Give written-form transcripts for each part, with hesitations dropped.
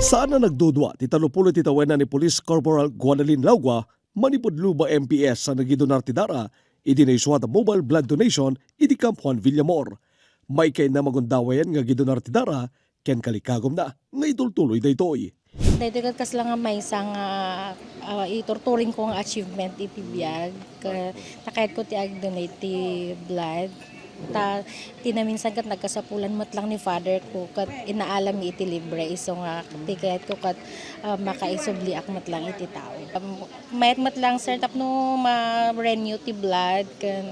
Saan na nagdudwa ti talupulo ti tawenan ni Police Corporal Guanalin Laugua, manipudluba MPS sa nagidonar ti dara, idinayswat mobile blood donation iti Camp Juan Villamor. May kay na magundawayan nga gidonar ti dara, ken kalikagom na nga itultuloy daytoy. Daytoy kas lang nga may isang iturturing ko nga achievement iti biyag. Nakayat ko ti ag-donate ti blood. Tinaminsan kat nagkasapulan mo't lang ni father ko kat inaalam mi iti libre iso nga tikayat ko kat makaisubli ak mo't lang iti tao. Mayat mo't lang sir tapno ma-renew ti blood kan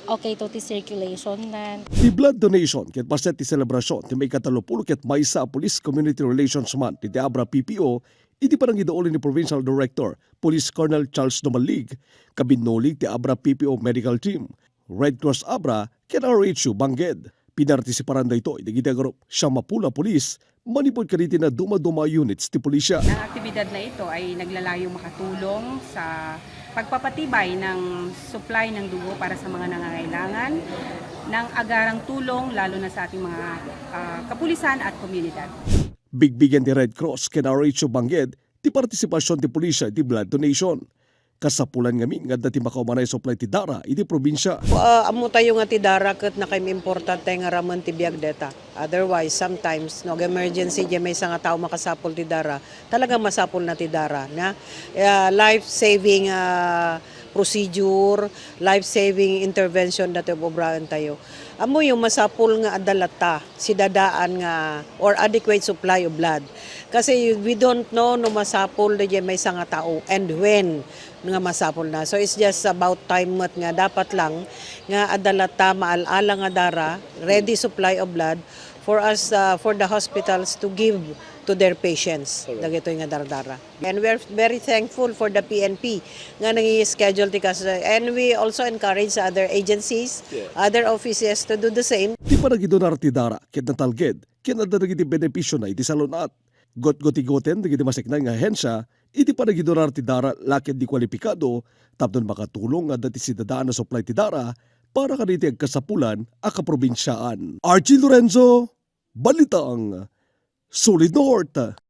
okay to ti circulation nan. Ti blood donation ket paset ti selebrasyon ti may katalupulo ket maysa Police Community Relations Month ti Abra PPO iti panangidaoli ni Provincial Director Police Colonel Charles Domalig kabinnolig ti Abra PPO Medical Team. Red Cross Abra ken RHU Bangged. Pinartisiparan daytoy digiti group Siyamapula Police manipod kaditi na duma-duma units ti pulisya. Ang aktibidad na ito ay naglalayong makatulong sa pagpapatibay ng supply ng dugo para sa mga nangangailangan ng agarang tulong lalo na sa ating mga kapulisan at komunidad. Bigbigan ti Red Cross ken RHU Bangged ti partisipasyon ti pulisya ti blood donation. Kasapulan ngamin nga dati makaumanay supply ti dara iti probinsya. Amo tayo nga ti dara ket na kay importante nga raman ti biag deta. Otherwise sometimes no emergency di may nga tao makasapol ti dara. Talaga masapol na ti dara na life saving procedure, life saving intervention dati obrahan tayo. Amo yung masapol nga adalata si dadaan nga or adequate supply of blood. Kasi we don't know no masapol di may nga tao and when nga masapol na. So it's just about time mat nga dapat lang nga adalata maalala nga dara, ready supply of blood for us for the hospitals to give to their patients. Dagitoy nga dardara. And we're very thankful for the PNP nga nangi-schedule ti kas and we also encourage other agencies, other offices to do the same. Ti panagidonar ti dara ket natalged ken adda dagiti benepisyo na iti salunat. Got-gotigoten dagiti masiknay nga ahensya iti panagidonar ti dara lakit di kwalipikado tapnon makatulong nga dati si dadaan na supply ti dara para kaniti agkasapulan a kaprobinsyaan. RG Lorenzo, Balitang Solid North.